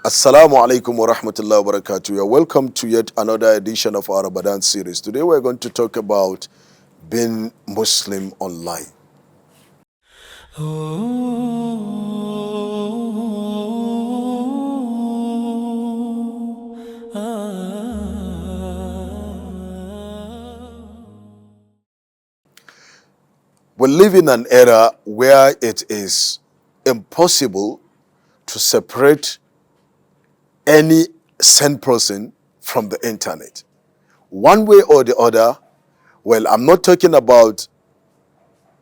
Assalamu alaikum wa rahmatullahi wa barakatuh. You are welcome to yet another edition of our Ramadan series. Today we're going to talk about being Muslim online. We live in an era where it is impossible to separate any sane person from the internet. One way or the other, well, I'm not talking about,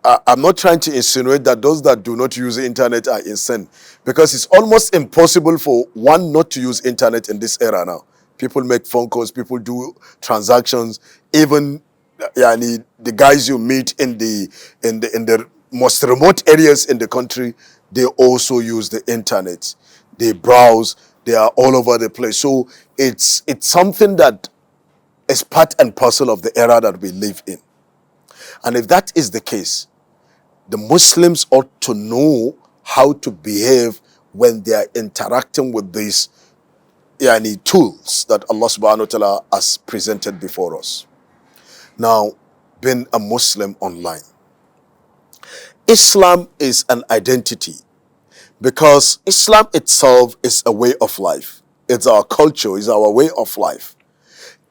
I'm not trying to insinuate that those that do not use the internet are insane, because it's almost impossible for one not to use internet in this era now. People make phone calls, people do transactions, even the guys you meet in the most remote areas in the country, they also use the internet. They browse, they are all over the place. So it's something that is part and parcel of the era that we live in. And if that is the case, the Muslims ought to know how to behave when they are interacting with these tools that Allah subhanahu wa ta'ala has presented before us. Now, being a Muslim online. Islam is an identity, because Islam itself is a way of life. It's our culture, it's our way of life.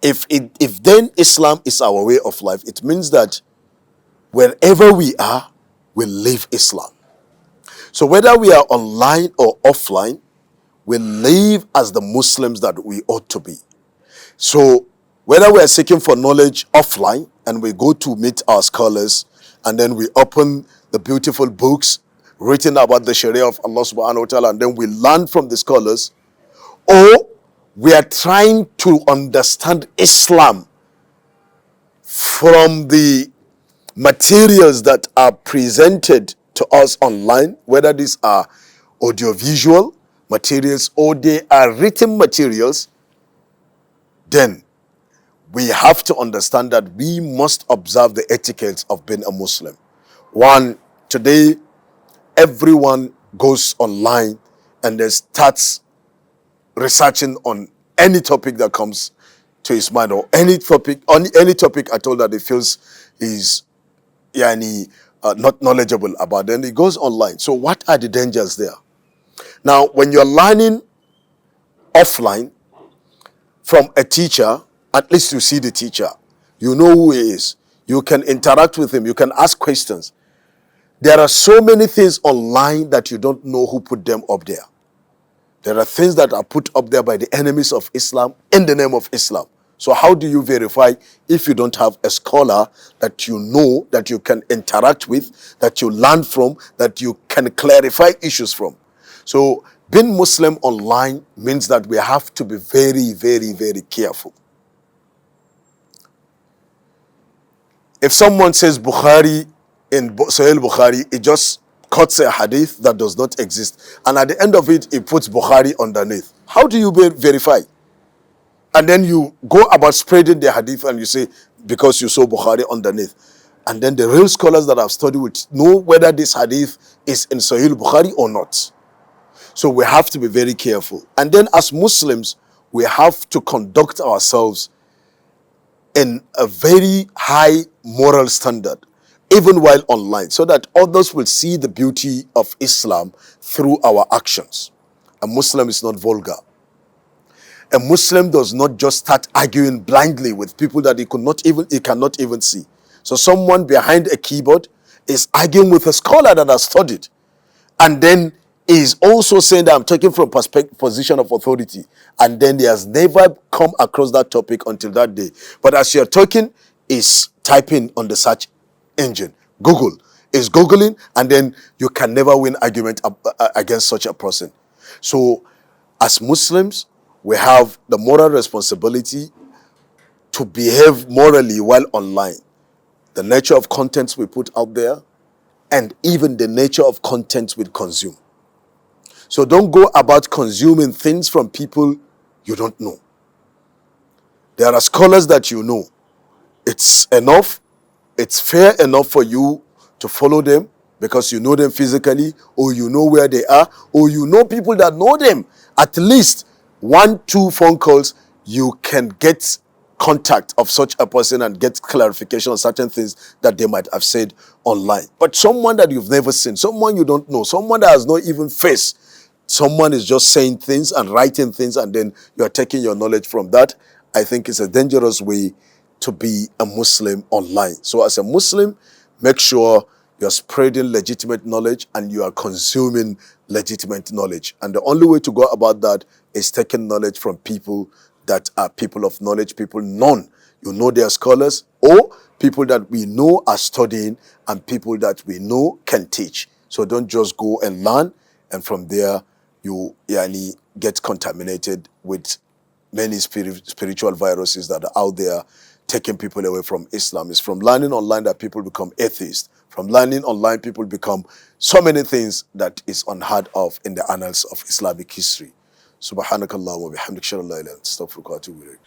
If then Islam is our way of life, it means that wherever we are, we live Islam. So whether we are online or offline, we live as the Muslims that we ought to be. So whether we are seeking for knowledge offline and we go to meet our scholars and then we open the beautiful books written about the Sharia of Allah subhanahu wa ta'ala and then we learn from the scholars, or we are trying to understand Islam from the materials that are presented to us online, whether these are audiovisual materials or they are written materials, then we have to understand that we must observe the etiquettes of being a Muslim. One, today, everyone goes online and then starts researching on any topic that comes to his mind, or any topic at all that he feels is not knowledgeable about. Then he goes online. So what are the dangers there? Now, when you're learning offline from a teacher, at least you see the teacher. You know who he is. You can interact with him. You can ask questions. There are so many things online that you don't know who put them up there. There are things that are put up there by the enemies of Islam in the name of Islam. So how do you verify if you don't have a scholar that you know, that you can interact with, that you learn from, that you can clarify issues from? So being Muslim online means that we have to be very, very, very careful. If someone says Bukhari in Sahih Bukhari, it just cuts a hadith that does not exist. And at the end of it, it puts Bukhari underneath. How do you verify? And then you go about spreading the hadith and you say, because you saw Bukhari underneath. And then the real scholars that have studied would know whether this hadith is in Sahih Bukhari or not. So we have to be very careful. And then as Muslims, we have to conduct ourselves in a very high moral standard, even while online, so that others will see the beauty of Islam through our actions. A Muslim is not vulgar. A Muslim does not just start arguing blindly with people that he cannot even see. So someone behind a keyboard is arguing with a scholar that has studied, and then is also saying that I'm talking from position of authority, and then he has never come across that topic until that day. But as you're talking, is typing on the search engine. Google is Googling, and then you can never win argument against such a person. So as Muslims, we have the moral responsibility to behave morally while online. The nature of contents we put out there, and even the nature of contents we consume. So don't go about consuming things from people you don't know. There are scholars that you know. It's enough, it's fair enough for you to follow them because you know them physically, or you know where they are, or you know people that know them. At least 1-2 phone calls, you can get contact of such a person and get clarification on certain things that they might have said online. But someone that you've never seen, someone you don't know, someone that has not even faced, someone is just saying things and writing things, and then you're taking your knowledge from that. I think it's a dangerous way to be a Muslim online. So as a Muslim, make sure you're spreading legitimate knowledge and you are consuming legitimate knowledge. And the only way to go about that is taking knowledge from people that are people of knowledge, people known. You know they are scholars, or people that we know are studying, and people that we know can teach. So don't just go and learn, and from there you get contaminated with many spiritual viruses that are out there taking people away from Islam. It's from learning online that people become atheists. From learning online, people become so many things that is unheard of in the annals of Islamic history. Subhanakallah wa bihamdik, shalla la ilaha illa anta, astaghfiruka wa atubu ilayk.